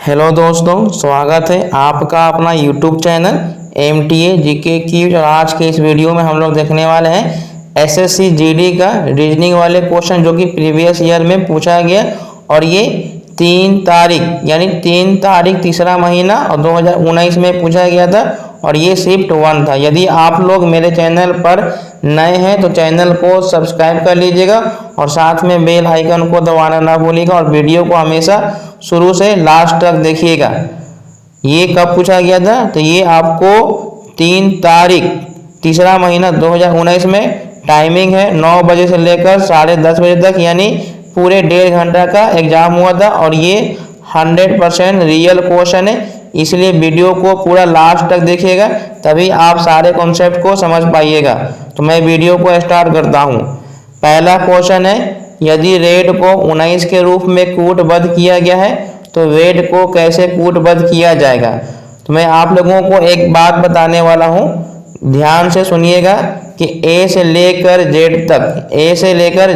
Hello दोस्तों, स्वागत है आपका अपना यूट्यूब चैनल MTA GK की। और आज के इस वीडियो में हम लोग देखने वाले हैं SSC GD का रीजनिंग वाले क्वेश्चन जो कि प्रीवियस ईयर में पूछा गया। और ये 3 तारीख यानी 3 तारीख तीसरा महीना और 2019 में पूछा गया था और ये शिफ्ट 1 था। यदि आप लोग मेरे चैनल पर नए हैं तो चैनल को सब्सक्राइब कर लीजिएगा और साथ में बेल आइकन को दबाना ना भूलिएगा और वीडियो को हमेशा शुरू से लास्ट तक देखिएगा। ये कब पूछा गया था? तो ये आपको 3 तारीख तीसरा महीना 2019 में टाइमिंग है 9 बजे से लेकर 10:30 बजे तक, यानी पूरे 1.5 घंटा का एग्जाम हुआ था। और ये 100% रियल क्वेश्चन है, इसलिए वीडियो को पूरा लास्ट तक देखिएगा तभी आप सारे कॉन्सेप्ट को समझ पाइएगा। तो मैं वीडियो को स्टार्ट करता हूँ। पहला क्वेश्चन है, यदि रेड को 19 के रूप में कूटबद्ध किया गया है तो वेड को कैसे कूटबद्ध किया जाएगा? तो मैं आप लोगों को एक बात बताने वाला हूँ, ध्यान से सुनिएगा कि A से लेकर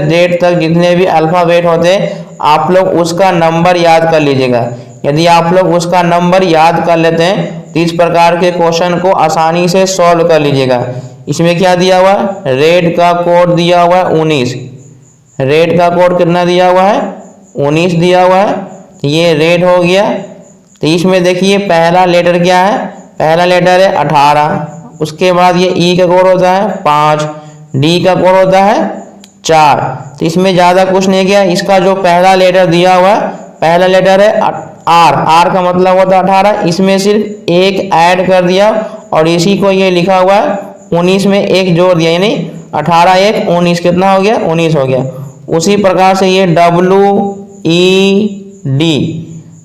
Z तक जितने भी अल्फ़ाबेट होते हैं आप लोग उसका नंबर याद कर लीजिएगा। यदि आप लोग उसका नंबर याद कर लेते हैं तो इस प्रकार के क्वेश्चन को आसानी से सॉल्व कर लीजिएगा। इसमें क्या दिया हुआ है? रेड का कोड दिया हुआ है 19। रेड का कोड कितना दिया हुआ है? 19 दिया हुआ है। तो ये रेड हो गया। तो इसमें देखिए पहला लेटर क्या है? पहला लेटर है 18। उसके बाद ये E का कोड होता है 5, D का कोड होता है 4। तो इसमें ज़्यादा कुछ नहीं किया। इसका जो पहला लेटर दिया हुआ है, पहला लेटर है R का मतलब होता है 18। इसमें सिर्फ एक ऐड कर दिया और इसी को ये लिखा हुआ है 19 में एक जोड़ दिया, यानी 18 1 19 कितना हो गया? 19 हो गया। उसी प्रकार से ये WED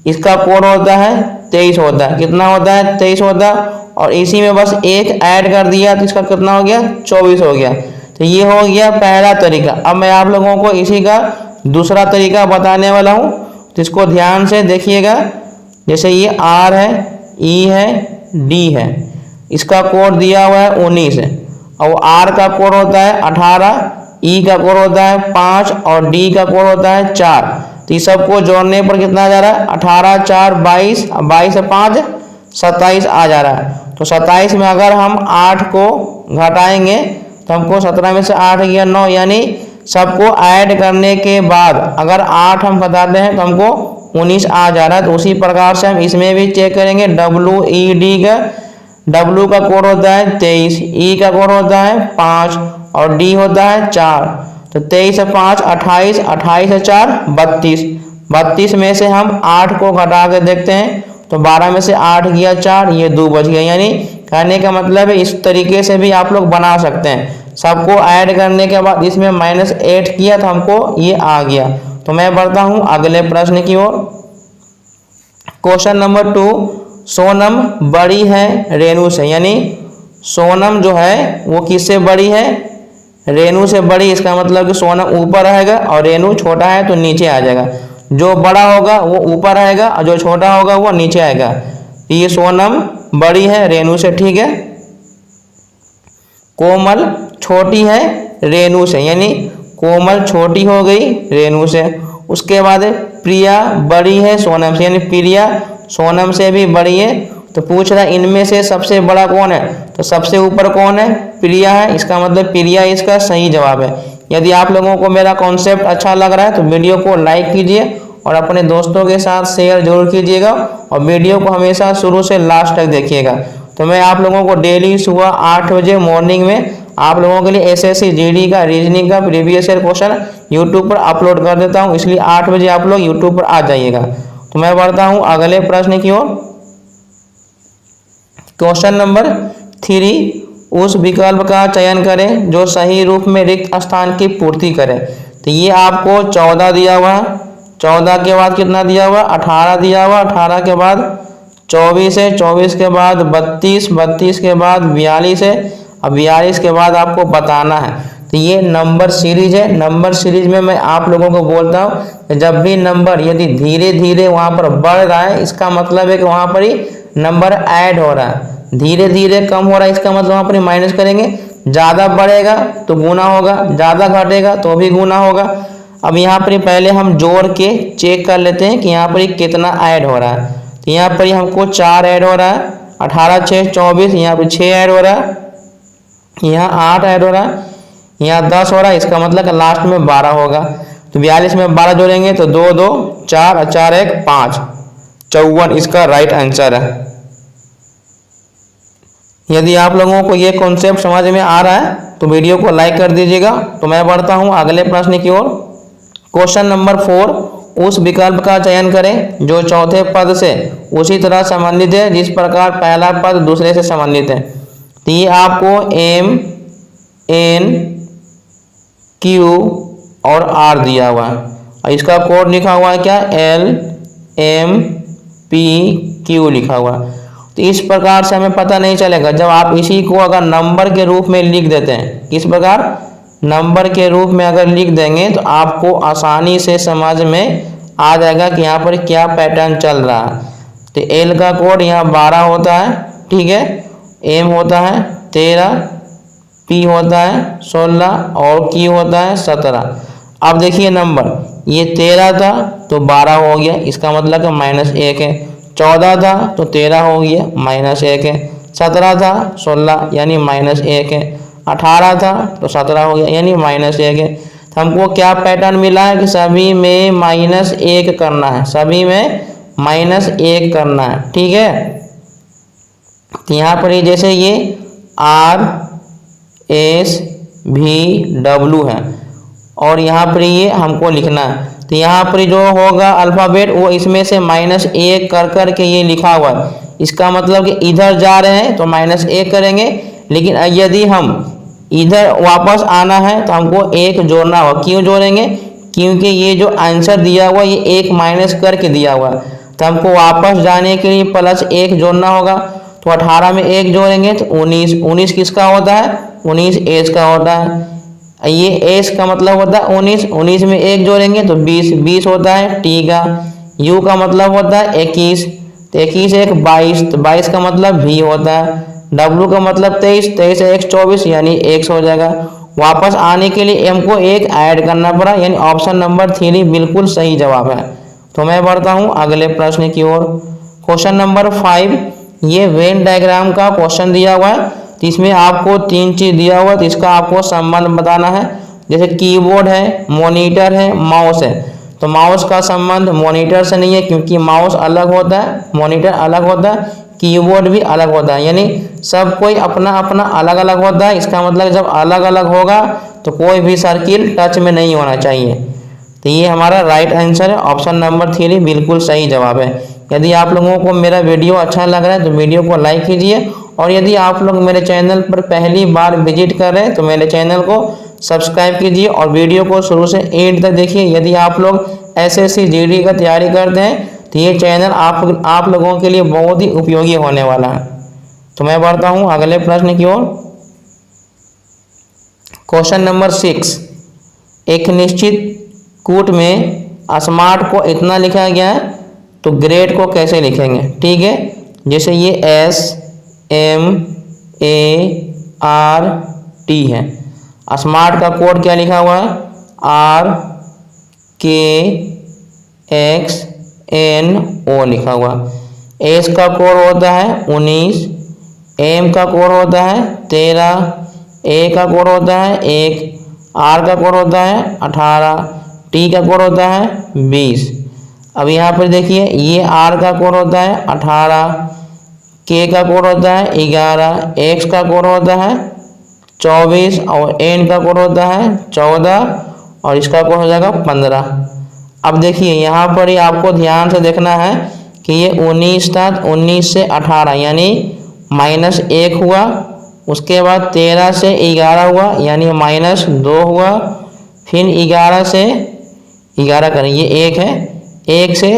इसका कोड होता है 23 होता है। कितना होता है? 23 होता है। और इसी में बस एक ऐड कर दिया तो इसका कितना हो गया? 24 हो गया। तो ये हो गया पहला तरीका। अब मैं आप लोगों को इसी का दूसरा तरीका बताने वाला हूँ, तो इसको ध्यान से देखिएगा। जैसे ये R है, E है, D है, इसका कोड दिया हुआ है 19 और R का कोड होता है 18, E का कोड होता है 5 और D का कोड होता है 4। तो इस सबको जोड़ने पर कितना जा रहा है? 18 4 22, 22 से 5 27 आ जा रहा है। तो 27 में अगर हम 8 को घटाएंगे तो हमको 17 में से 8 गया 9, यानी सबको ऐड करने के बाद अगर 8 हम घटाते हैं तो हमको 19 आ जा रहा है। तो उसी प्रकार से हम इसमें भी चेक करेंगे। WED का W का कोड होता है 23, E का कोड होता है 5 और D होता है 4। तो 23 से 5 28, 28 से 4 32, 32 में से हम 8 को घटा के देखते हैं तो 12 में से 8 गया 4, ये 2 बच गया। यानी कहने का मतलब है इस तरीके से भी आप लोग बना सकते हैं। सबको ऐड करने के बाद इसमें -8 किया तो हमको ये आ गया। तो मैं बढ़ता हूँ अगले प्रश्न की ओर। क्वेश्चन नंबर 2, सोनम बड़ी है रेणु से, यानी सोनम जो है वो किससे बड़ी है? रेणु से बड़ी। इसका मतलब कि सोनम ऊपर रहेगा और रेणु छोटा है तो नीचे आ जाएगा। जो बड़ा होगा वो ऊपर रहेगा और जो छोटा होगा वो नीचे आएगा। ये सोनम बड़ी है रेणु से, ठीक है। कोमल छोटी है रेणु से, यानी कोमल छोटी हो गई रेणु से। उसके बाद प्रिया बड़ी है सोनम से, यानी प्रिया सोनम से भी बड़ी है। तो पूछ रहा है इनमें से सबसे बड़ा कौन है? तो सबसे ऊपर कौन है? प्रिया है। इसका मतलब प्रिया इसका सही जवाब है। यदि आप लोगों को मेरा कॉन्सेप्ट अच्छा लग रहा है तो वीडियो को लाइक कीजिए और अपने दोस्तों के साथ शेयर जरूर कीजिएगा और वीडियो को हमेशा शुरू से लास्ट तक देखिएगा। तो मैं आप लोगों को डेली सुबह 8 बजे मॉर्निंग में आप लोगों के लिए SSC GD का रीजनिंग का प्रीवियस ईयर क्वेश्चन यूट्यूब पर अपलोड कर देता हूँ, इसलिए 8 बजे आप लोग यूट्यूब पर आ जाइएगा। तो मैं बढ़ता हूँ अगले प्रश्न की ओर। क्वेश्चन नंबर 3, उस विकल्प का चयन करें जो सही रूप में रिक्त स्थान की पूर्ति करे। तो ये आपको 14 दिया हुआ है। 14 के बाद कितना दिया हुआ? 18 दिया हुआ। 18 के बाद 24 है, 24 के बाद 32, 32 के बाद 42 है और 42 के बाद आपको बताना है। तो ये नंबर सीरीज है। नंबर सीरीज में मैं आप लोगों को बोलता हूँ जब भी नंबर यदि धीरे धीरे वहाँ पर बढ़ रहा है इसका मतलब है कि वहाँ पर ही नंबर ऐड हो रहा है। धीरे धीरे कम हो रहा है इसका मतलब वहाँ पर माइनस करेंगे। ज़्यादा बढ़ेगा तो गुना होगा, ज़्यादा घटेगा तो भी गुना होगा। अब यहाँ पर पहले हम जोड़ के चेक कर लेते हैं कि यहाँ पर कितना ऐड हो रहा है। तो यहाँ पर हमको 4 ऐड हो रहा है, 18 6 24, यहाँ पे 6 ऐड हो रहा है, यहाँ 8 ऐड हो रहा है, यहाँ 10 हो रहा है, इसका मतलब लास्ट में 12 होगा। तो 42 में 12 जोड़ेंगे तो 2 2 4 और 4 1 5, 54 इसका राइट आंसर है। यदि आप लोगों को ये कॉन्सेप्ट समझ में आ रहा है तो वीडियो को लाइक कर दीजिएगा। तो मैं बढ़ता हूँ अगले प्रश्न की ओर। क्वेश्चन नंबर 4, उस विकल्प का चयन करें जो चौथे पद से उसी तरह संबंधित है जिस प्रकार पहला पद दूसरे से संबंधित है। तो ये आपको M N Q और R दिया हुआ है और इसका कोड लिखा हुआ है क्या, L M P Q लिखा हुआ है। तो इस प्रकार से हमें पता नहीं चलेगा जब आप इसी को अगर नंबर के रूप में लिख देते हैं। किस प्रकार, नंबर के रूप में अगर लिख देंगे तो आपको आसानी से समझ में आ जाएगा कि यहाँ पर क्या पैटर्न चल रहा है। तो L का कोड यहाँ 12 होता है, ठीक है, M होता है 13, P होता है 16 और Q होता है 17। अब देखिए नंबर, ये 13 था तो 12 हो गया, इसका मतलब कि -1 है। 14 था तो 13 हो गया, -1 है। 17 था 16 यानी -1 है। 18 था तो 17 हो गया यानी -1 है। तो हमको क्या पैटर्न मिला है कि सभी में -1 करना है, सभी में -1 करना है, ठीक है। तो यहाँ पर जैसे ये R S V W है और यहाँ पर ये हमको लिखना है। तो यहाँ पर जो होगा अल्फ़ाबेट वो इसमें से -1 कर कर के ये लिखा हुआ है। इसका मतलब कि इधर जा रहे हैं तो -1 करेंगे, लेकिन यदि हम इधर वापस आना है तो हमको 1 जोड़ना होगा। क्यों जोड़ेंगे, क्योंकि ये जो आंसर दिया हुआ ये 1 माइनस करके दिया हुआ है। तो हमको वापस जाने के लिए +1 जोड़ना होगा। तो 18 में 1 जोड़ेंगे तो 19, 19 किसका होता है, 19 एस का होता है। ये एस का मतलब होता है 19, 19 में 1 जोड़ेंगे तो 20, 20 होता है टी का। यू का मतलब होता है 21, तो 21 1 22, तो 22 का मतलब भी होता है। डब्लू का मतलब 23, 23 1 24 यानी 1 हो जाएगा। वापस आने के लिए एम को 1 ऐड करना पड़ा यानी ऑप्शन नंबर 3 बिल्कुल सही जवाब है। तो मैं बढ़ता हूँ अगले प्रश्न की ओर। क्वेश्चन नंबर 5, ये वेन डायग्राम का क्वेश्चन दिया हुआ है। तो इसमें आपको 3 चीज़ दिया हुआ है, तो इसका आपको संबंध बताना है। जैसे कीबोर्ड है, मॉनिटर है, माउस है। तो माउस का संबंध मॉनिटर से नहीं है क्योंकि माउस अलग होता है, मॉनिटर अलग होता है, कीबोर्ड भी अलग होता है, यानी सब कोई अपना अपना अलग अलग होता है। इसका मतलब जब अलग अलग होगा तो कोई भी सर्किल टच में नहीं होना चाहिए। तो ये हमारा राइट आंसर है, ऑप्शन नंबर 3 बिल्कुल सही जवाब है। यदि आप लोगों को मेरा वीडियो अच्छा लग रहा है तो वीडियो को लाइक कीजिए, और यदि आप लोग मेरे चैनल पर पहली बार विजिट कर रहे हैं तो मेरे चैनल को सब्सक्राइब कीजिए और वीडियो को शुरू से एंड तक देखिए। यदि आप लोग SSC GD का तैयारी करते हैं तो ये चैनल आप लोगों के लिए बहुत ही उपयोगी होने वाला है। तो मैं बढ़ता हूँ अगले प्रश्न की ओर। क्वेश्चन नंबर 6, एक निश्चित कूट में स्मार्ट को इतना लिखा गया है तो ग्रेड को कैसे लिखेंगे, ठीक है। जैसे ये SMART है, स्मार्ट का कोड क्या लिखा हुआ है, RKXNO लिखा हुआ। एस का कोड होता है 19, एम का कोड होता है 13, ए का कोड होता है 1, आर का कोड होता है 18, टी का कोड होता है 20। अब यहाँ पर देखिए ये आर का कोड होता है 18, के का कोड होता है 11, एक्स का कोड होता है 24 और एन का कोड होता है 14 और इसका कोड हो जाएगा 15। अब देखिए यहाँ पर ही आपको ध्यान से देखना है कि ये 19 था, 19 से 18 यानी -1 हुआ। उसके बाद 13 से 11 हुआ यानी -2 हुआ। फिर 11 से 11 करें, ये 1 है, 1 से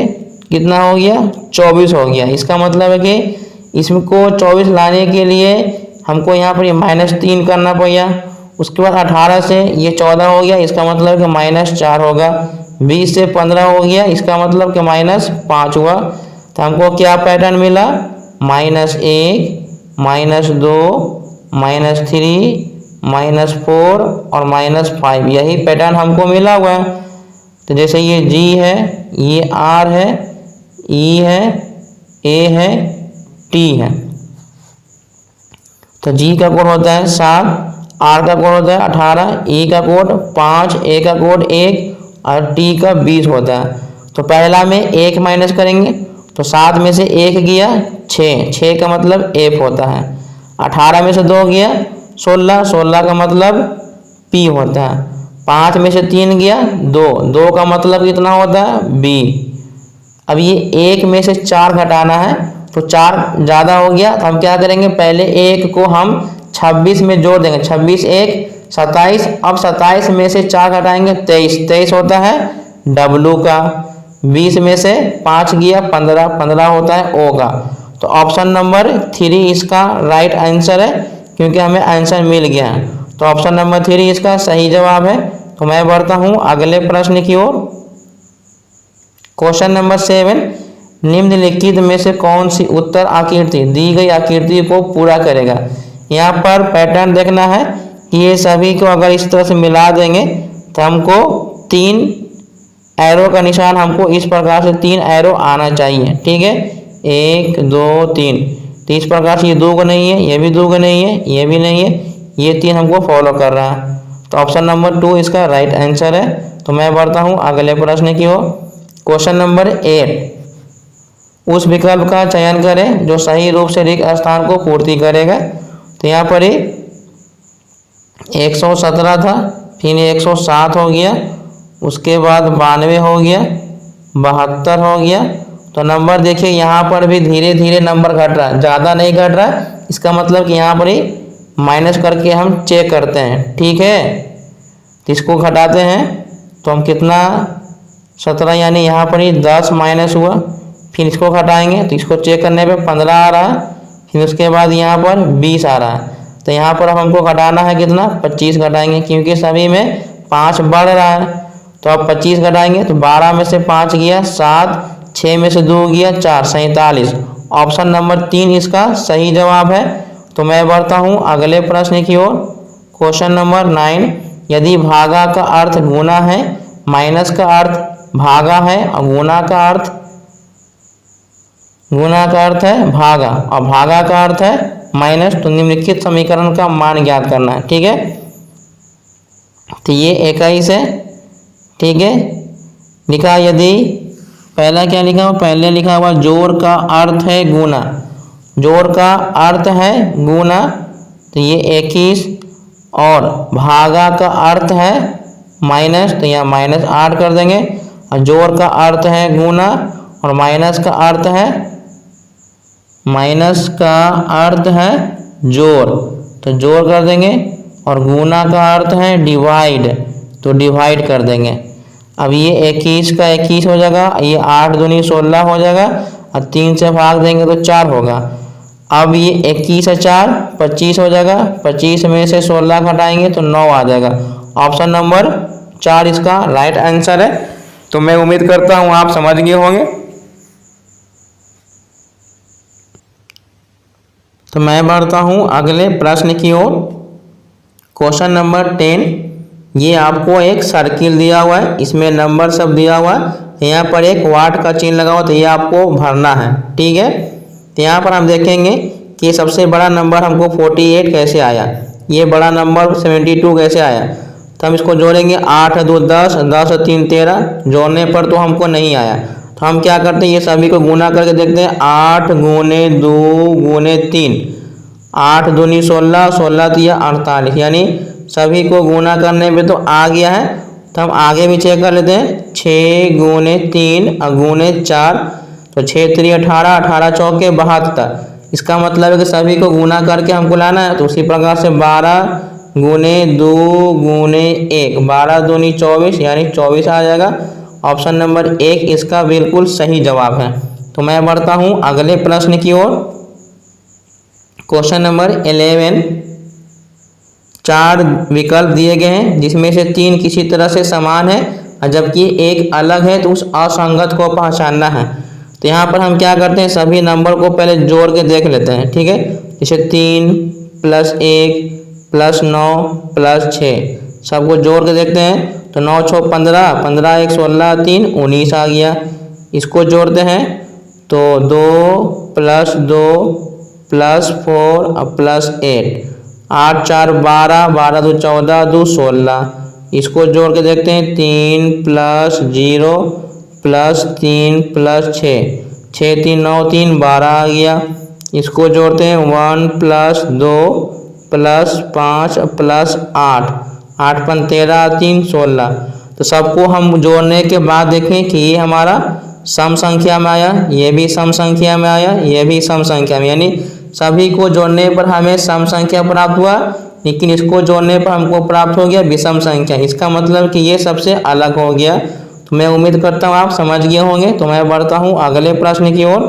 कितना हो गया 24 हो गया। इसका मतलब है कि इसको 24 लाने के लिए हमको यहाँ पर -3 करना पड़ेगा। उसके बाद 18 से ये 14 हो गया, इसका मतलब कि -4 होगा। 20 से 15 हो गया, इसका मतलब कि -5 हुआ। तो हमको क्या पैटर्न मिला, -1, -2, -3, -4 और -5, यही पैटर्न हमको मिला हुआ है। तो जैसे ये G है, ये R है, E है, ए है, टी है। तो जी का कोड होता है 7, आर का कोड होता है 18, ई का कोड 5, ए का कोड 1 और टी का 20 होता है। तो पहला में 1 माइनस करेंगे तो 7 में से 1 गया 6, 6 का मतलब एफ होता है। 18 में से 2 गया 16, 16 का मतलब पी होता है। 5 में से 3 गया 2, 2 का मतलब कितना होता है बी। अब ये 1 में से 4 घटाना है तो 4 ज़्यादा हो गया तो हम क्या करेंगे, पहले 1 को हम 26 में जोड़ देंगे, 26 1 27। अब 27 में से 4 घटाएंगे 23, 23 होता है डब्लू का। 20 में से 5 गया 15, 15 होता है ओ का। तो ऑप्शन नंबर 3 इसका राइट आंसर है, क्योंकि हमें आंसर मिल गया है। तो ऑप्शन नंबर 3 इसका सही जवाब है। तो मैं बढ़ता हूँ अगले प्रश्न की ओर। क्वेश्चन नंबर 7, निम्नलिखित में से कौन सी उत्तर आकृति दी गई आकृति को पूरा करेगा। यहाँ पर पैटर्न देखना है कि ये सभी को अगर इस तरह से मिला देंगे तो हमको 3 एरो का निशान, हमको इस प्रकार से 3 एरो आना चाहिए, ठीक है। 1 2 3, तो इस प्रकार से ये 2 को नहीं है, ये भी 2 को नहीं है, ये भी नहीं है, ये 3 हमको फॉलो कर रहा है। तो ऑप्शन नंबर 2 इसका राइट आंसर है। तो मैं बढ़ता हूँ अगले प्रश्न की ओर। क्वेश्चन नंबर 8, उस विकल्प का चयन करें जो सही रूप से रिक्त स्थान को पूर्ति करेगा। तो यहाँ पर 117 था, फिर 107 हो गया, उसके बाद 92 हो गया, 72 हो गया। तो नंबर देखिए यहाँ पर भी धीरे धीरे नंबर घट रहा है, ज़्यादा नहीं घट रहा है। इसका मतलब कि यहाँ पर ही माइनस करके हम चेक करते हैं, ठीक है। तो इसको घटाते हैं तो हम कितना 17, यानी यहाँ पर ही 10 माइनस हुआ, फिर इसको घटाएंगे तो इसको चेक करने पे 15 आ रहा है, फिर उसके बाद यहाँ पर 20 आ रहा है। तो यहाँ पर अब हमको घटाना है कितना 25 घटाएंगे, क्योंकि सभी में 5 बढ़ रहा है। तो अब 25 घटाएंगे तो 12 में से 5 गया 7, 6 में से 2 गया 4, 47। ऑप्शन नंबर 3 इसका सही जवाब है। तो मैं बढ़ता हूँ अगले प्रश्न की ओर। क्वेश्चन नंबर 9, यदि भागा का अर्थ गुना है, माइनस का अर्थ भागा है और गुना का अर्थ है भागा और भागा का अर्थ है माइनस, तो निम्नलिखित समीकरण का मान ज्ञात करना है, ठीक है। तो ये 21 है, ठीक है। लिखा यदि पहला क्या लिखा हुआ, पहले लिखा हुआ जोड़ का अर्थ है गुना, जोड़ का अर्थ है गुना, तो ये 21, और भागा का अर्थ है माइनस, तो यहाँ -8 कर देंगे। और जोड़ का अर्थ है गुना और माइनस का अर्थ है जोड़, तो जोड़ कर देंगे। और गुना का अर्थ है डिवाइड, तो डिवाइड कर देंगे। अब ये 21 का 21 हो जाएगा, ये 8 दूनी 16 हो जाएगा, और 3 से भाग देंगे तो 4 होगा। अब ये 21 है 4, 25 हो जाएगा, 25 में से 16 घटाएंगे तो 9 आ जाएगा। ऑप्शन नंबर 4 इसका राइट आंसर है। तो मैं उम्मीद करता हूँ आप समझ गए होंगे। तो मैं बढ़ता हूँ अगले प्रश्न की ओर। क्वेश्चन नंबर 10, ये आपको एक सर्किल दिया हुआ है, इसमें नंबर सब दिया हुआ है, यहाँ पर एक वाट का चिन्ह लगा हुआ, तो ये आपको भरना है, ठीक है। तो यहाँ पर हम देखेंगे कि सबसे बड़ा नंबर हमको 48 कैसे आया, ये बड़ा नंबर 72 कैसे आया। तो हम इसको जोड़ेंगे, 8 2 10, 10 3 13, जोड़ने पर तो हमको नहीं आया। तो हम क्या करते हैं, ये सभी को गुना करके देखते हैं। 8 गुने 2 गुने 3, 8 दूनी 16, 16 दिया 48, यानी सभी को गुना करने पे तो आ गया है। तो हम आगे भी चेक कर लेते हैं, 6 गुने 3 और गुने 4, तो 6 3 18, 18 चौके 72। इसका मतलब है कि सभी को गुना करके हमको लाना है। तो उसी प्रकार से 12 गुने 2 गुने 1, 12 दूनी 24, यानी 24 आ जाएगा। ऑप्शन नंबर 1 इसका बिल्कुल सही जवाब है। तो मैं बढ़ता हूँ अगले प्रश्न की ओर। क्वेश्चन नंबर 11, 4 विकल्प दिए गए हैं, जिसमें से 3 किसी तरह से समान है और जबकि एक अलग है, तो उस असंगत को पहचानना है। तो यहाँ पर हम क्या करते हैं, सभी नंबर को पहले जोड़ के देख लेते हैं, ठीक है। जैसे 3 + 1 + 9 + 6, सबको जोड़ के देखते हैं। तो 9 6 15, 15 1 16, 3 19 आ गया। इसको जोड़ते हैं तो 2 + 2 + 4 + 8, 8 4 12, 12 2 14, 2 16। इसको जोड़ के देखते हैं, 3 + 0 + 3 + 6, 6 3 9 3 12 आ गया। इसको जोड़ते हैं, 1 + 2 + 5 + 8, 8 × 13 3 16। तो सबको हम जोड़ने के बाद देखें कि ये हमारा सम संख्या में आया, ये भी सम संख्या में आया, ये भी सम संख्या में, यानी सभी को जोड़ने पर हमें सम संख्या प्राप्त हुआ, लेकिन इसको जोड़ने पर हमको प्राप्त हो गया विषम संख्या। इसका मतलब कि ये सबसे अलग हो गया। तो मैं उम्मीद करता हूँ आप समझ गए होंगे। तो मैं बढ़ता हूँ अगले प्रश्न की ओर।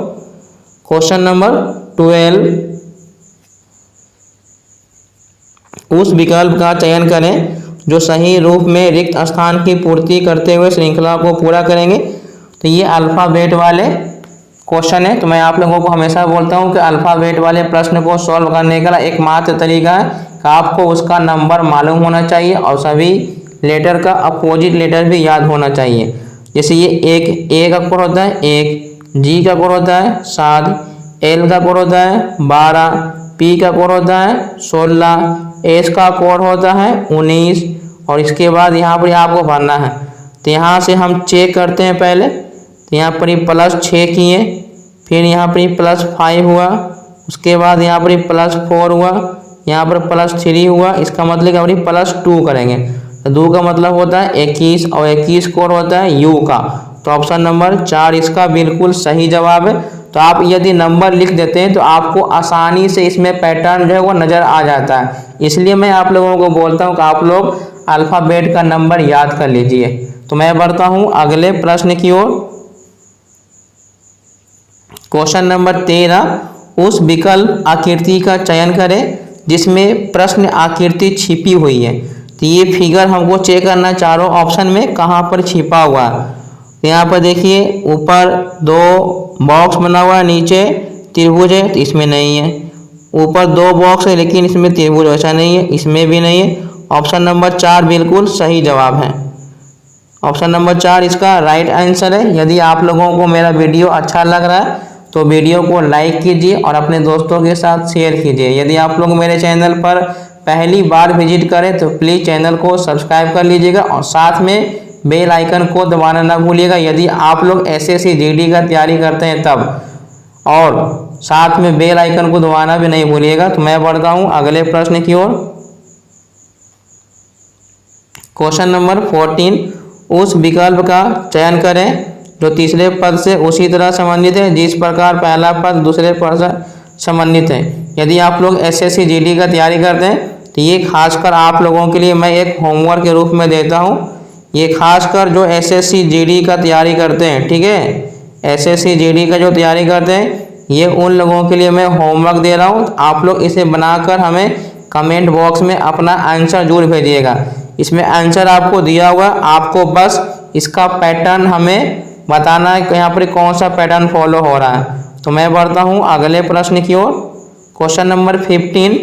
क्वेश्चन नंबर 12, उस विकल्प का चयन करें जो सही रूप में रिक्त स्थान की पूर्ति करते हुए श्रृंखला को पूरा करेंगे। तो ये अल्फ़ाबेट वाले क्वेश्चन है। तो मैं आप लोगों को हमेशा बोलता हूँ कि अल्फ़ाबेट वाले प्रश्न को सॉल्व करने का एकमात्र तरीका है कि आपको उसका नंबर मालूम होना चाहिए और सभी लेटर का अपोजिट लेटर भी याद होना चाहिए। जैसे ये एक ए का कोड होता है 1, जी का कोड होता है 7, एल का कोड होता है 12, पी का कोड होता है 16, एस का कोड होता है 19, और इसके बाद यहाँ पर आपको भरना है। तो यहाँ से हम चेक करते हैं पहले। तो यहाँ पर +6 किए, फिर यहाँ पर +5 हुआ, उसके बाद यहाँ पर +4 हुआ, यहाँ पर +3 हुआ। इसका मतलब कि हम +2 करेंगे। तो 2 का मतलब होता है 21, और 21 कोड होता है यू का। तो ऑप्शन नंबर 4 इसका बिल्कुल सही जवाब है। तो आप यदि नंबर लिख देते हैं तो आपको आसानी से इसमें पैटर्न जो है वो नज़र आ जाता है। इसलिए मैं आप लोगों को बोलता हूँ कि आप लोग अल्फ़ाबेट का नंबर याद कर लीजिए। तो मैं बढ़ता हूँ अगले प्रश्न की ओर। क्वेश्चन नंबर 13, उस विकल्प आकृति का चयन करें जिसमें प्रश्न आकृति छिपी हुई है। तो ये फिगर हमको चेक करना चारों ऑप्शन में कहाँ पर छिपा हुआ है। तो यहाँ पर देखिए ऊपर 2 बॉक्स बना हुआ है, नीचे त्रिभुज है, तो इसमें नहीं है। ऊपर 2 बॉक्स है लेकिन इसमें त्रिभुज वैसा नहीं है, इसमें भी नहीं है। ऑप्शन नंबर 4 बिल्कुल सही जवाब है। ऑप्शन नंबर 4 इसका राइट आंसर है। यदि आप लोगों को मेरा वीडियो अच्छा लग रहा है तो वीडियो को लाइक कीजिए और अपने दोस्तों के साथ शेयर कीजिए। यदि आप लोग मेरे चैनल पर पहली बार विजिट करें तो प्लीज़ चैनल को सब्सक्राइब कर लीजिएगा और साथ में बेल आइकन को दबाना ना भूलिएगा यदि आप लोग एसएससी जीडी का तैयारी करते हैं तब, और साथ में बेल आइकन को दबाना भी नहीं भूलिएगा। तो मैं बढ़ता हूँ अगले प्रश्न की ओर। क्वेश्चन नंबर 14, उस विकल्प का चयन करें जो तीसरे पद से उसी तरह संबंधित है जिस प्रकार पहला पद दूसरे पद से संबंधित है। यदि आप लोग एसएससी जीडी का तैयारी करते हैं तो ये खासकर आप लोगों के लिए मैं एक होमवर्क के रूप में देता हूँ। ये खासकर जो एसएससी जीडी का तैयारी करते हैं, ठीक है, एसएससी जीडी का जो तैयारी करते हैं, ये उन लोगों के लिए मैं होमवर्क दे रहा हूँ। आप लोग इसे बनाकर हमें कमेंट बॉक्स में अपना आंसर जरूर भेजिएगा। इसमें आंसर आपको दिया हुआ, आपको बस इसका पैटर्न हमें बताना है कि यहाँ पर कौन सा पैटर्न फॉलो हो रहा है। तो मैं बढ़ता हूँ अगले प्रश्न की ओर। क्वेश्चन नंबर 15,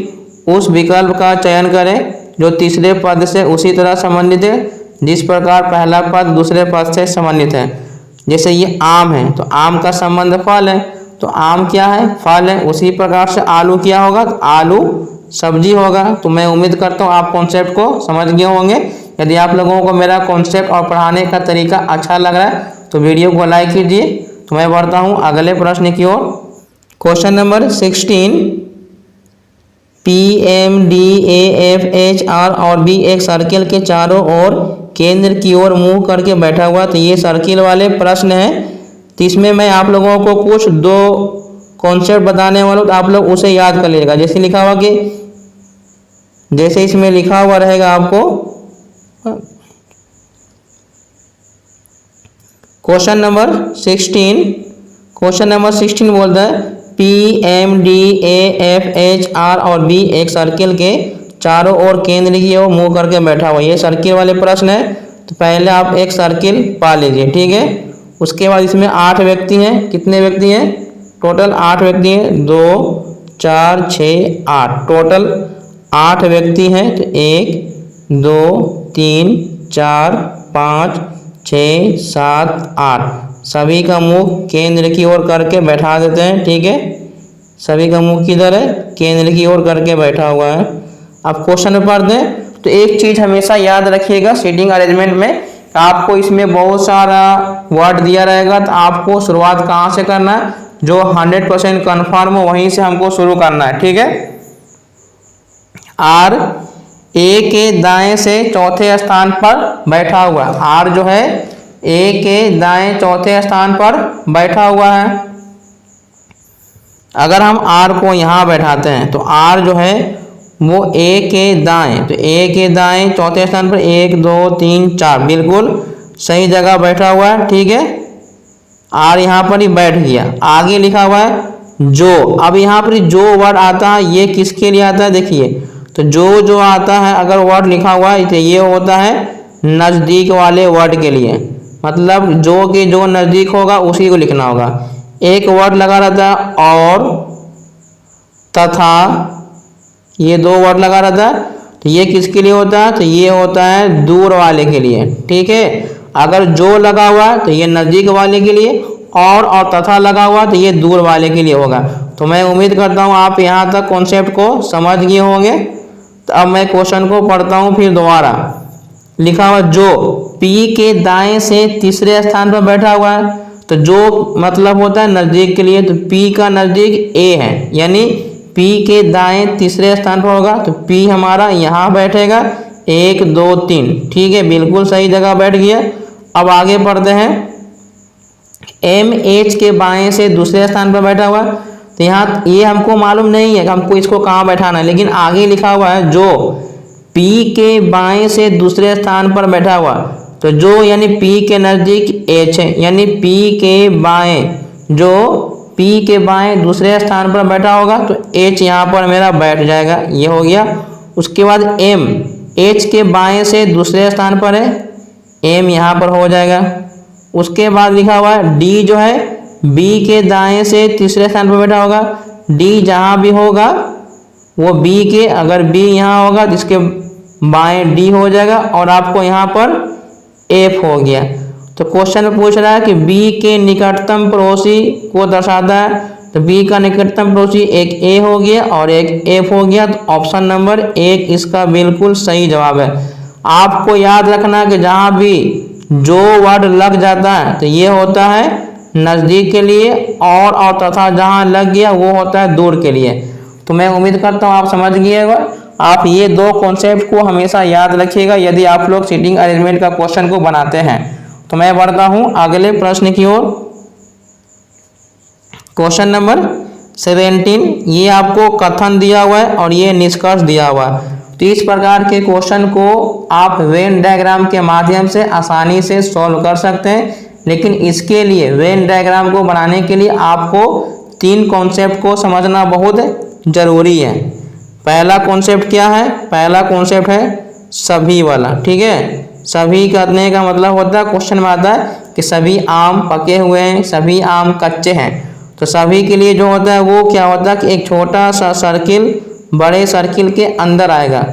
उस विकल्प का चयन करें जो तीसरे पद से उसी तरह संबंधित है जिस प्रकार पहला पद दूसरे पद से संबंधित है। जैसे ये आम है तो आम का संबंध फल है, तो आम क्या है, फल है। उसी प्रकार से आलू क्या होगा, तो आलू सब्जी होगा। तो मैं उम्मीद करता हूँ आप कॉन्सेप्ट को समझ गए होंगे। यदि आप लोगों को मेरा कॉन्सेप्ट और पढ़ाने का तरीका अच्छा लग रहा है तो वीडियो को लाइक कीजिए। तो मैं बढ़ता हूँ अगले प्रश्न की ओर। क्वेश्चन नंबर 16, PMDAFHR और B एक सर्किल के चारों ओर केंद्र की ओर मुंह करके बैठा हुआ। तो ये सर्किल वाले प्रश्न हैं। तो इसमें मैं आप लोगों को कुछ 2 कॉन्सेप्ट बताने वाला हूँ, तो आप लोग उसे याद कर लीजिएगा। जैसे लिखा हुआ कि जैसे इसमें लिखा हुआ रहेगा आपको क्वेश्चन नंबर 16 बोलता है PMDAFHR और B एक सर्किल के चारों ओर केंद्र की ओर मुंह करके बैठा हुआ। ये सर्किल वाले प्रश्न है। तो पहले आप एक सर्किल पा लीजिए, ठीक है। उसके बाद इसमें 8 व्यक्ति हैं। कितने व्यक्ति हैं, टोटल 8 व्यक्ति हैं। 2 4 6 8, टोटल 8 व्यक्ति हैं। तो 1 2 3 4 5 6 7 8, सभी का मुख केंद्र की ओर करके बैठा देते हैं, ठीक है। सभी का मुख किधर है, केंद्र की ओर करके बैठा हुआ है। अब क्वेश्चन में पढ़ते हैं। तो एक चीज हमेशा याद रखिएगा सीटिंग अरेंजमेंट में, आपको इसमें बहुत सारा वर्ड दिया रहेगा, तो आपको शुरुआत कहाँ से करना है, जो 100% कन्फर्म हो वहीं से हमको शुरू करना है, ठीक है। आर ए के दाएं से चौथे स्थान पर बैठा हुआ, आर जो है ए के दाएं चौथे स्थान पर बैठा हुआ है। अगर हम आर को यहाँ बैठाते हैं तो आर जो है वो ए के दाएं, तो ए के दाएं चौथे स्थान पर 1 2 3 4 बिल्कुल सही जगह बैठा हुआ है, ठीक है। आर यहाँ पर ही बैठ गया। आगे लिखा हुआ है जो, अब यहाँ पर जो वर्ड आता है ये किसके लिए आता है, देखिए। तो जो आता है अगर वर्ड लिखा हुआ है तो ये होता है नज़दीक वाले वर्ड के लिए, मतलब जो के जो नज़दीक होगा उसी को लिखना होगा। एक वर्ड लगा रहता है और तथा, ये दो वर्ड लगा रहता है, तो ये किसके लिए होता है, तो ये होता है दूर वाले के लिए, ठीक है। अगर जो लगा हुआ है तो ये नज़दीक वाले के लिए, और तथा लगा हुआ तो ये दूर वाले के लिए होगा। तो मैं उम्मीद करता हूँ आप यहाँ तक कॉन्सेप्ट को समझ गए होंगे। तो अब मैं क्वेश्चन को पढ़ता हूँ फिर दोबारा। लिखा हुआ जो पी के दाएं से तीसरे स्थान पर बैठा हुआ है, तो जो मतलब होता है नज़दीक के लिए, तो पी का नज़दीक ए है, यानी पी के दाएं तीसरे स्थान पर होगा, तो पी हमारा यहाँ बैठेगा 1 2 3, ठीक है, बिल्कुल सही जगह बैठ गया। अब आगे पढ़ते हैं। एम एच के बाएं से दूसरे स्थान पर बैठा हुआ, तो यहाँ ये हमको मालूम नहीं है कि हमको इसको कहाँ बैठाना है, लेकिन आगे लिखा हुआ है जो पी के बाएं से दूसरे स्थान पर बैठा हुआ, तो जो यानी पी के नज़दीक एच है, यानी पी के बाएं, जो पी के बाएं दूसरे स्थान पर बैठा होगा तो एच यहाँ पर मेरा बैठ जाएगा, ये हो गया। उसके बाद एम एच के बाएं से दूसरे स्थान पर है, एम यहाँ पर हो जाएगा। उसके बाद लिखा हुआ है डी जो है बी के दाएं से तीसरे स्थान पर बैठा होगा, डी जहाँ भी होगा वो बी के, अगर बी यहाँ होगा तो इसके बाएं डी हो जाएगा, और आपको यहाँ पर एफ हो गया। तो क्वेश्चन में पूछ रहा है कि बी के निकटतम पड़ोसी को दर्शाता है, तो बी का निकटतम पड़ोसी एक ए हो गया और एक एफ हो गया, तो ऑप्शन नंबर 1 इसका बिल्कुल सही जवाब है। आपको याद रखना कि जहाँ भी जो वर्ड लग जाता है तो ये होता है नज़दीक के लिए, और तथा जहाँ लग गया वो होता है दूर के लिए। तो मैं उम्मीद करता हूँ आप समझ गइएगा। आप ये दो कॉन्सेप्ट को हमेशा याद रखिएगा यदि आप लोग सीटिंग अरेंजमेंट का क्वेश्चन को बनाते हैं। तो मैं बढ़ता हूँ अगले प्रश्न की ओर। क्वेश्चन नंबर 17, ये आपको कथन दिया हुआ है और ये निष्कर्ष दिया हुआ है। तो इस प्रकार के क्वेश्चन को आप वेन डायग्राम के माध्यम से आसानी से सॉल्व कर सकते हैं, लेकिन इसके लिए वेन डायग्राम को बनाने के लिए आपको 3 कॉन्सेप्ट को समझना बहुत ज़रूरी है। पहला कॉन्सेप्ट क्या है, पहला कॉन्सेप्ट है सभी वाला, ठीक है। सभी करने का मतलब होता है, क्वेश्चन में आता है कि सभी आम पके हुए हैं, सभी आम कच्चे हैं। तो सभी के लिए जो होता है वो क्या होता है कि एक छोटा सा सर्किल बड़े सर्किल के अंदर आएगा।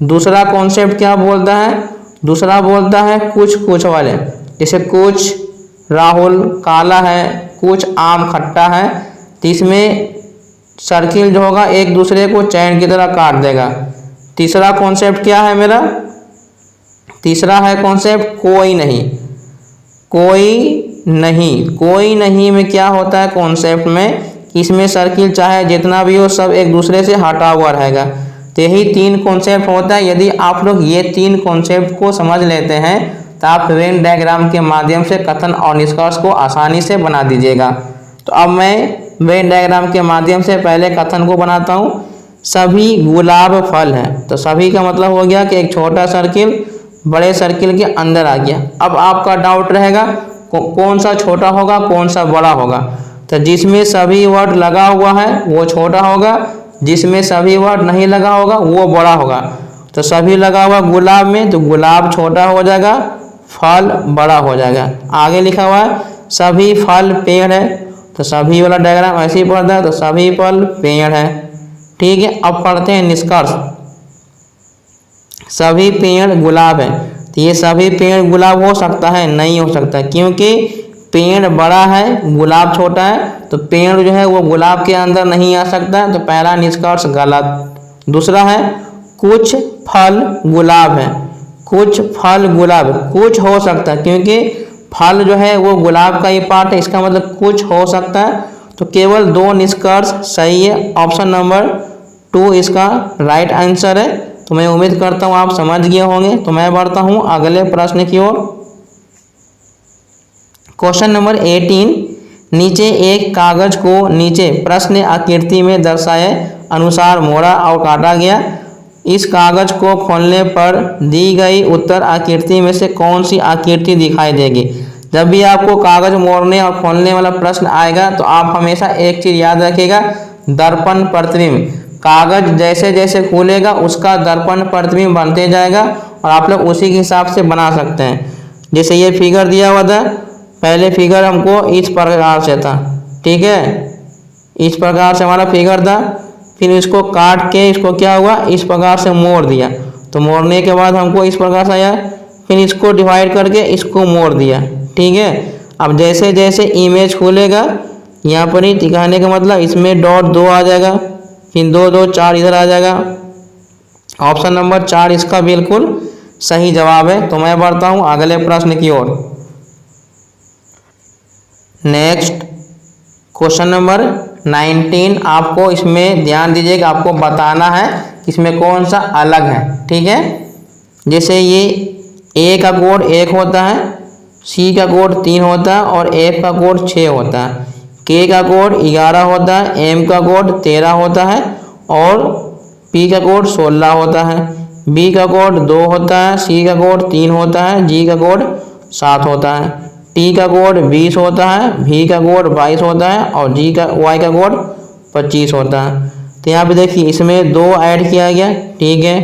दूसरा कॉन्सेप्ट क्या बोलता है, दूसरा बोलता है कुछ कुछ वाले, जैसे कुछ राहुल काला है, कुछ आम खट्टा है, तो इसमें सर्किल जो होगा एक दूसरे को चैन की तरह काट देगा। तीसरा कॉन्सेप्ट क्या है मेरा, तीसरा है कॉन्सेप्ट कोई नहीं। कोई नहीं, कोई नहीं में क्या होता है कॉन्सेप्ट में, इसमें सर्किल चाहे जितना भी हो सब एक दूसरे से हटा हुआ रहेगा। तो यही 3 कॉन्सेप्ट होता है। यदि आप लोग ये 3 कॉन्सेप्ट को समझ लेते हैं तो आप वेन डायग्राम के माध्यम से कथन और निष्कर्ष को आसानी से बना दीजिएगा। तो अब मैं वेन डायग्राम के माध्यम से पहले कथन को बनाता हूँ। सभी गुलाब फल हैं, तो सभी का मतलब हो गया कि एक छोटा सर्किल बड़े सर्किल के अंदर आ गया। अब आपका डाउट रहेगा कौन सा छोटा होगा कौन सा बड़ा होगा, तो जिसमें सभी वर्ड लगा हुआ है वो छोटा होगा, जिसमें सभी वर्ड नहीं लगा होगा वो बड़ा होगा। तो सभी लगा हुआ गुलाब में, तो गुलाब छोटा हो जाएगा, फल बड़ा हो जाएगा। आगे लिखा हुआ है सभी फल पेड़ है, तो सभी वाला डायग्राम ऐसे ही पढ़ता है, तो सभी फल पेड़ है, ठीक है। अब पढ़ते हैं निष्कर्ष। सभी पेड़ गुलाब है, तो ये सभी पेड़ गुलाब हो सकता है, नहीं हो सकता, क्योंकि पेड़ बड़ा है गुलाब छोटा है, तो पेड़ जो है वो गुलाब के अंदर नहीं आ सकता, तो पहला निष्कर्ष गलत। दूसरा है कुछ फल गुलाब है, कुछ फल गुलाब, कुछ हो सकता है क्योंकि फल जो है वो गुलाब का ही पार्ट है, इसका मतलब कुछ हो सकता है। तो केवल 2 निष्कर्ष सही है, ऑप्शन नंबर 2 इसका राइट आंसर है। तो मैं उम्मीद करता हूँ आप समझ गए होंगे। तो मैं बढ़ता हूँ अगले प्रश्न की ओर। क्वेश्चन नंबर 18, नीचे एक कागज को नीचे प्रश्न आकृति में दर्शाए अनुसार मोड़ा और काटा गया। इस कागज को खोलने पर दी गई उत्तर आकृति में से कौन सी आकृति दिखाई देगी। जब भी आपको कागज मोड़ने और खोलने वाला प्रश्न आएगा तो आप हमेशा एक चीज याद रखिएगा, दर्पण प्रतिबिंब। कागज जैसे जैसे खुलेगा उसका दर्पण प्रतिबिंब बनते जाएगा और आप लोग उसी के हिसाब से बना सकते हैं। जैसे ये फिगर दिया हुआ था, पहले फिगर हमको इस प्रकार से था, ठीक है, इस प्रकार से हमारा फिगर था। फिर इसको काट के इसको क्या हुआ, इस प्रकार से मोड़ दिया, तो मोड़ने के बाद हमको इस प्रकार से आया। फिर इसको डिवाइड करके इसको मोड़ दिया, ठीक है। अब जैसे जैसे इमेज खुलेगा यहाँ पर ही दिखाने का मतलब इसमें डॉट 2 आ जाएगा, फिर 2 2 4 इधर आ जाएगा। ऑप्शन नंबर 4 इसका बिल्कुल सही जवाब है। तो मैं बढ़ता हूँ अगले प्रश्न की ओर। नेक्स्ट क्वेश्चन नंबर 19, आपको इसमें ध्यान दीजिएगा, आपको बताना है कि इसमें कौन सा अलग है, ठीक है। जैसे ये ए का कोड 1 होता है, सी का कोड 3 होता है और एफ का कोड 6 होता है, के का कोड 11 होता है, एम का कोड 13 होता है और पी का कोड 16 होता है, बी का कोड 2 होता है, सी का कोड 3 होता है, जी का कोड 7 होता है, टी का कोड 20 होता है, भी का कोड 22 होता है और जी का वाई का कोड 25 होता है। तो यहाँ पे देखिए इसमें 2 ऐड किया गया, ठीक है,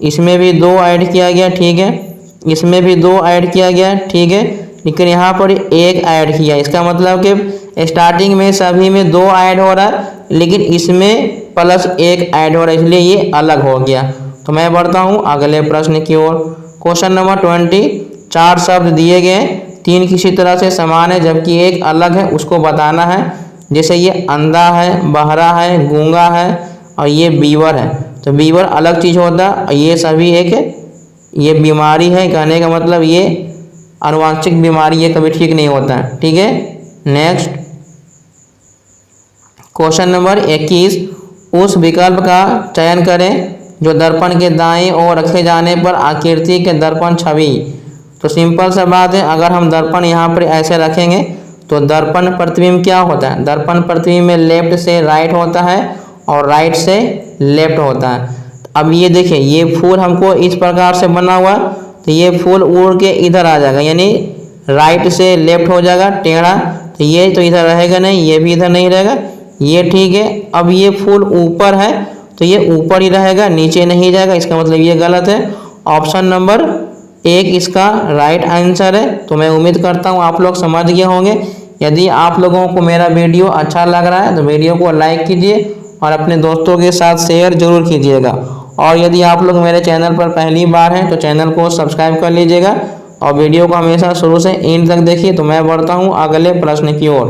इसमें भी 2 ऐड किया गया, ठीक है, इसमें भी 2 ऐड किया गया, ठीक है, लेकिन यहाँ पर 1 ऐड किया। इसका मतलब कि स्टार्टिंग में सभी में 2 ऐड हो रहा है, लेकिन इसमें +1 ऐड हो रहा है, इसलिए ये अलग हो गया। तो मैं बढ़ता हूँ अगले प्रश्न की ओर। क्वेश्चन नंबर 20, 4 शब्द दिए गए, 3 किसी तरह से समान है जबकि 1 अलग है, उसको बताना है। जैसे ये अंधा है, बहरा है, गूंगा है और ये बीवर है। तो बीवर अलग चीज़ होता है और ये सभी एक ये बीमारी है, कहने का मतलब ये आनुवांशिक बीमारी, ये कभी ठीक नहीं होता है, ठीक है। नेक्स्ट क्वेश्चन नंबर 21, उस विकल्प का चयन करें जो दर्पण के दाएं ओर रखे जाने पर आकृति के दर्पण छवि। तो सिंपल सा बात है, अगर हम दर्पण यहाँ पर ऐसे रखेंगे तो दर्पण प्रतिबिंब क्या होता है, दर्पण प्रतिबिंब में लेफ्ट से राइट होता है और राइट से लेफ्ट होता है। अब ये देखिए ये फूल हमको इस प्रकार से बना हुआ, तो ये फूल उड़ के इधर आ जाएगा, यानी राइट से लेफ्ट हो जाएगा टेढ़ा, तो ये तो इधर रहेगा नहीं, ये भी इधर नहीं रहेगा, ये ठीक है। अब ये फूल ऊपर है तो ये ऊपर ही रहेगा, नीचे नहीं जाएगा, इसका मतलब ये गलत है। ऑप्शन नंबर 1 इसका राइट आंसर है। तो मैं उम्मीद करता हूँ आप लोग समझ गए होंगे। यदि आप लोगों को मेरा वीडियो अच्छा लग रहा है तो वीडियो को लाइक कीजिए और अपने दोस्तों के साथ शेयर जरूर कीजिएगा। और यदि आप लोग मेरे चैनल पर पहली बार हैं तो चैनल को सब्सक्राइब कर लीजिएगा और वीडियो को हमेशा शुरू से एंड तक देखिए। तो मैं बढ़ता हूँ अगले प्रश्न की ओर।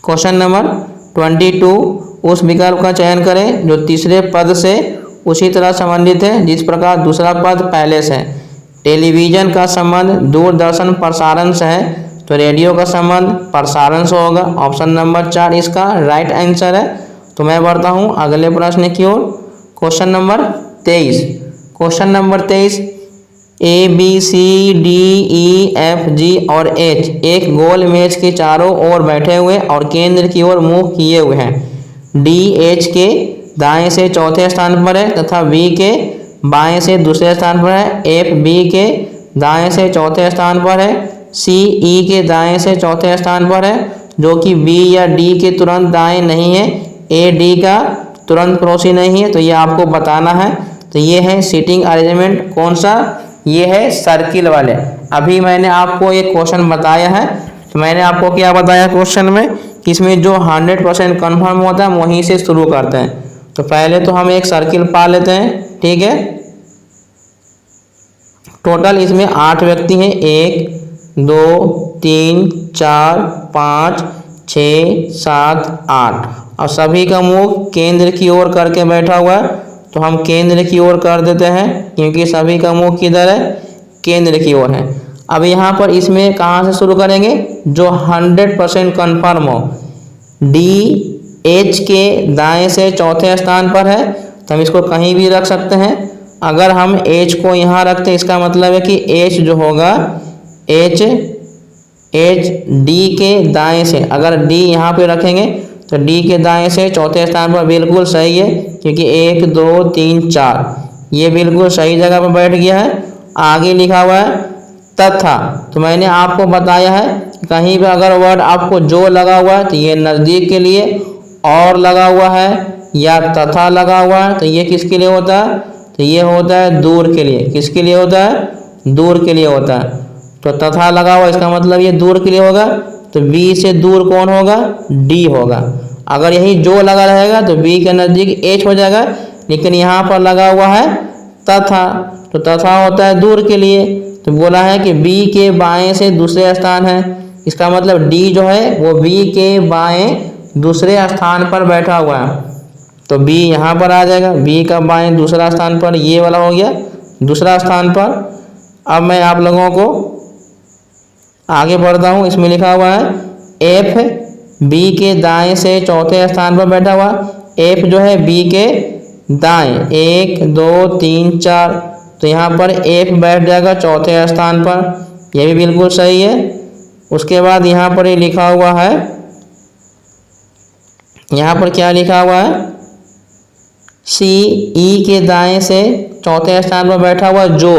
क्वेश्चन नंबर 22, उस विकल्प का चयन करें जो तीसरे पद से उसी तरह संबंधित है जिस प्रकार दूसरा पद पहले से है। टेलीविज़न का संबंध दूरदर्शन प्रसारण से है, तो रेडियो का संबंध प्रसारण से होगा। ऑप्शन नंबर 4 इसका राइट आंसर है। तो मैं बढ़ता हूँ अगले प्रश्न की ओर। Question number 23, question number 23, ABCDEFG और H एक गोल मेज के चारों ओर बैठे हुए और केंद्र की ओर मुंह किए हुए हैं। D H के दाएं से चौथे स्थान पर है तथा B के बाएं से दूसरे स्थान पर है। F B के दाएं से चौथे स्थान पर है। C E के दाएं से चौथे स्थान पर है, जो कि B या D के तुरंत दाएं नहीं है। A D का तुरंत पड़ोसी नहीं है। तो ये आपको बताना है। तो ये है सीटिंग अरेंजमेंट, कौन सा, ये है सर्किल वाले। अभी मैंने आपको एक क्वेश्चन बताया है, तो मैंने आपको क्या बताया क्वेश्चन में कि इसमें जो 100% कन्फर्म होता है वहीं से शुरू करते हैं। तो पहले तो हम एक सर्किल पा लेते हैं, ठीक है। टोटल इसमें 8 व्यक्ति हैं, 1 2 3 4 5 6 7 8 और सभी का मुंह केंद्र की ओर करके बैठा हुआ है, तो हम केंद्र की ओर कर देते हैं क्योंकि सभी का मुंह किधर है, केंद्र की ओर है। अब यहाँ पर इसमें कहाँ से शुरू करेंगे, जो 100% कन्फर्म हो। डी एच के दाएं से चौथे स्थान पर है, तो हम इसको कहीं भी रख सकते हैं। अगर हम एच को यहाँ रखते हैं, इसका मतलब है कि एच जो होगा, एच डी के दाएं से, अगर डी यहाँ पे रखेंगे तो डी के दाएं से चौथे स्थान पर बिल्कुल सही है, क्योंकि 1 2 3 4 ये बिल्कुल सही जगह पर बैठ गया है। आगे लिखा हुआ है तथा, तो मैंने आपको बताया है कहीं भी अगर वर्ड आपको जो लगा हुआ है तो ये नज़दीक के लिए, और लगा हुआ है या तथा लगा हुआ है तो ये किसके लिए होता है, तो ये होता है दूर के लिए। किसके लिए होता है, दूर के लिए होता है। तो तथा लगा हुआ इसका मतलब ये दूर के लिए होगा, तो बी से दूर कौन होगा, डी होगा। अगर यही जो लगा रहेगा तो बी के नज़दीक एच हो जाएगा, लेकिन यहाँ पर लगा हुआ है तथा, तो तथा होता है दूर के लिए। तो बोला है कि बी के बाएं से दूसरे स्थान है, इसका मतलब डी जो है वो बी के बाएं दूसरे स्थान पर बैठा हुआ है, तो बी यहाँ पर आ जाएगा। बी का बाएं दूसरा स्थान पर ये वाला हो गया दूसरा स्थान पर। अब मैं आप लोगों को आगे बढ़ता हूँ। इसमें लिखा हुआ है एफ बी के दाएं से चौथे स्थान पर बैठा हुआ। एफ जो है बी के दाएं, 1 2 3 4, तो यहाँ पर एफ बैठ जाएगा चौथे स्थान पर, यह भी बिल्कुल सही है। उसके बाद यहाँ पर ये लिखा हुआ है, यहाँ पर क्या लिखा हुआ है, सी ई के दाएं से चौथे स्थान पर बैठा हुआ जो।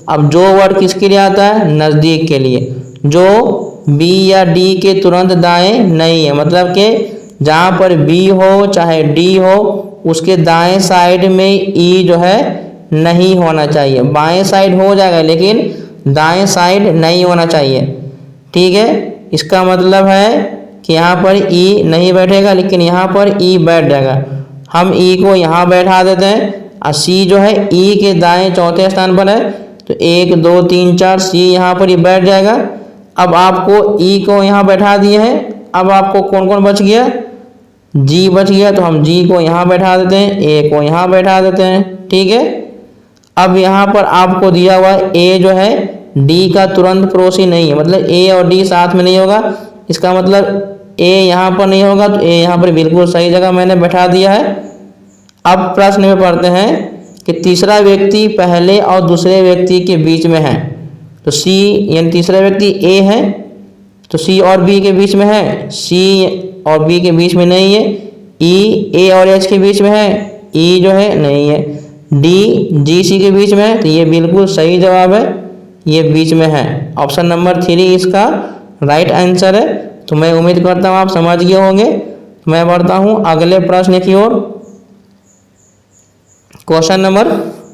अब जो वर्ड किसके लिए आता है, नज़दीक के लिए, जो बी या डी के तुरंत दाएं नहीं है, मतलब कि जहाँ पर बी हो चाहे डी हो उसके दाएं साइड में ई जो है नहीं होना चाहिए। बाएं साइड हो जाएगा लेकिन दाएं साइड नहीं होना चाहिए, ठीक है। इसका मतलब है कि यहाँ पर ई नहीं बैठेगा लेकिन यहाँ पर ई बैठ जाएगा। हम ई को यहाँ बैठा देते हैं और सी जो है ई के दाएं चौथे स्थान पर है, तो 1 2 3 4 सी यहाँ पर ही बैठ जाएगा। अब आपको ई को यहाँ बैठा दिए हैं, अब आपको कौन कौन बच गया, जी बच गया, तो हम जी को यहाँ बैठा देते हैं, ए को यहाँ बैठा देते हैं, ठीक है। अब यहाँ पर आपको दिया हुआ ए जो है डी का तुरंत पड़ोसी नहीं है, मतलब ए और डी साथ में नहीं होगा, इसका मतलब ए यहाँ पर नहीं होगा, तो ए यहाँ पर बिल्कुल सही जगह मैंने बैठा दिया है। अब प्रश्न में पढ़ते हैं कि तीसरा व्यक्ति पहले और दूसरे व्यक्ति के बीच में है, तो सी यानी तीसरा व्यक्ति ए है, तो सी और बी के बीच में है, सी और बी के बीच में नहीं है। ई ए और एच के बीच में है, ई जो है नहीं है। डी जी सी के बीच में है, तो ये बिल्कुल सही जवाब है, ये बीच में है। ऑप्शन नंबर 3 इसका राइट आंसर है। तो मैं उम्मीद करता हूँ आप समझ गए होंगे। मैं बढ़ता हूँ अगले प्रश्न की ओर। क्वेश्चन नंबर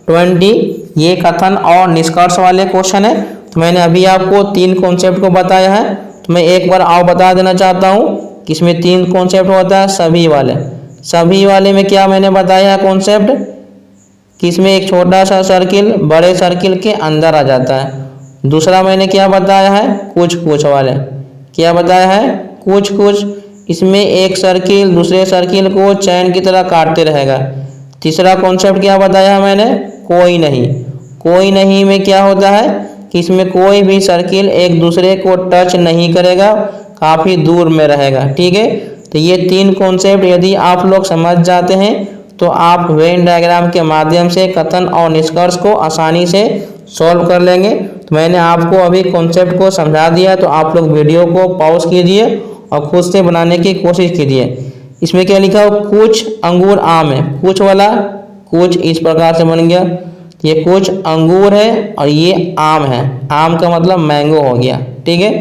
20, ये कथन और निष्कर्ष वाले क्वेश्चन है। तो मैंने अभी आपको 3 कॉन्सेप्ट को बताया है, तो मैं एक बार और बता देना चाहता हूँ कि इसमें 3 कॉन्सेप्ट होता है सभी वाले। सभी वाले में क्या मैंने बताया है कॉन्सेप्ट, कि इसमें एक छोटा सा सर्किल बड़े सर्किल के अंदर आ जाता है। दूसरा मैंने क्या बताया है, कुछ कुछ वाले, क्या बताया है, कुछ कुछ, इसमें एक सर्किल दूसरे सर्किल को चैन की तरह काटते रहेगा। तीसरा कॉन्सेप्ट क्या बताया है मैंने, कोई नहीं। कोई नहीं में क्या होता है कि इसमें कोई भी सर्किल एक दूसरे को टच नहीं करेगा, काफ़ी दूर में रहेगा, ठीक है। तो ये 3 कॉन्सेप्ट यदि आप लोग समझ जाते हैं तो आप वेन डायग्राम के माध्यम से कथन और निष्कर्ष को आसानी से सॉल्व कर लेंगे। तो मैंने आपको अभी कॉन्सेप्ट को समझा दिया, तो आप लोग वीडियो को पॉज कीजिए और खुद से बनाने की कोशिश कीजिए। इसमें क्या लिखा हो, कुछ अंगूर आम है, कुछ वाला कुछ इस प्रकार से बन गया, ये कुछ अंगूर है और ये आम है, आम का मतलब मैंगो हो गया, ठीक है।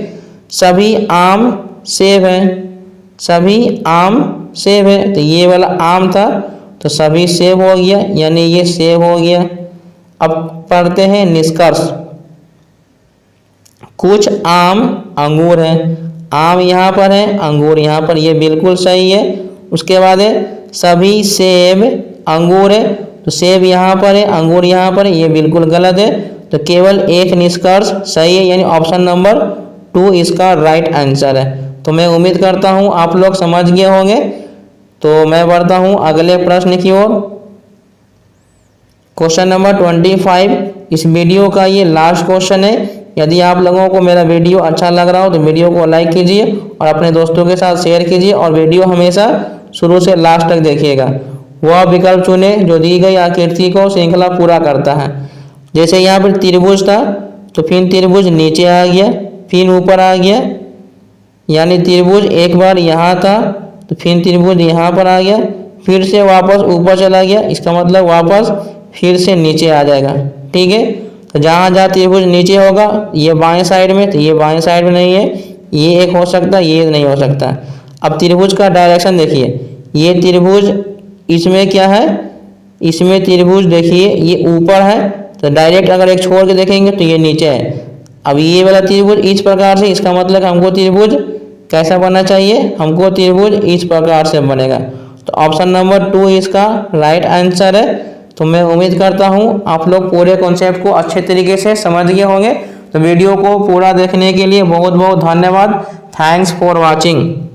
सभी आम सेब है, सभी आम सेब है, तो ये वाला आम था तो सभी सेब हो गया, यानी ये सेब हो गया। अब पढ़ते हैं निष्कर्ष। कुछ आम अंगूर है, आम यहाँ पर है, अंगूर यहाँ पर, ये बिल्कुल सही है। उसके बाद है सभी सेब अंगूर है, तो सेब यहाँ पर है, अंगूर यहाँ पर है, ये बिल्कुल गलत है। तो केवल एक निष्कर्ष सही है, यानी ऑप्शन नंबर 2 इसका राइट आंसर है। तो मैं उम्मीद करता हूँ आप लोग समझ गए होंगे। तो मैं बढ़ता हूँ अगले प्रश्न की ओर। क्वेश्चन नंबर 25 इस वीडियो का ये लास्ट क्वेश्चन है। यदि आप लोगों को मेरा वीडियो अच्छा लग रहा हो तो वीडियो को लाइक कीजिए और अपने दोस्तों के साथ शेयर कीजिए और वीडियो हमेशा शुरू से लास्ट तक देखिएगा। वह विकल्प चुने जो दी गई आकृति को श्रृंखला पूरा करता है। जैसे यहाँ पर त्रिभुज था तो फिर त्रिभुज नीचे आ गया, फिर ऊपर आ गया, यानी त्रिभुज एक बार यहाँ था तो फिर त्रिभुज यहाँ पर आ गया, फिर से वापस ऊपर चला गया, इसका मतलब वापस फिर से नीचे आ जाएगा। ठीक है, तो जहाँ जहाँ त्रिभुज नीचे होगा ये बाएं साइड में, तो ये बाएं साइड में नहीं है, ये एक हो सकता है, ये नहीं हो सकता। अब त्रिभुज का डायरेक्शन देखिए, ये त्रिभुज इसमें क्या है, इसमें त्रिभुज देखिए ये ऊपर है, तो डायरेक्ट अगर एक छोड़ के देखेंगे तो ये नीचे है। अब ये वाला त्रिभुज इस प्रकार से, इसका मतलब हमको त्रिभुज कैसा बनना चाहिए, हमको त्रिभुज इस प्रकार से बनेगा। तो ऑप्शन नंबर 2 इसका राइट आंसर है। तो मैं उम्मीद करता हूँ आप लोग पूरे कॉन्सेप्ट को अच्छे तरीके से समझ गए होंगे। तो वीडियो को पूरा देखने के लिए बहुत बहुत धन्यवाद। Thanks for watching.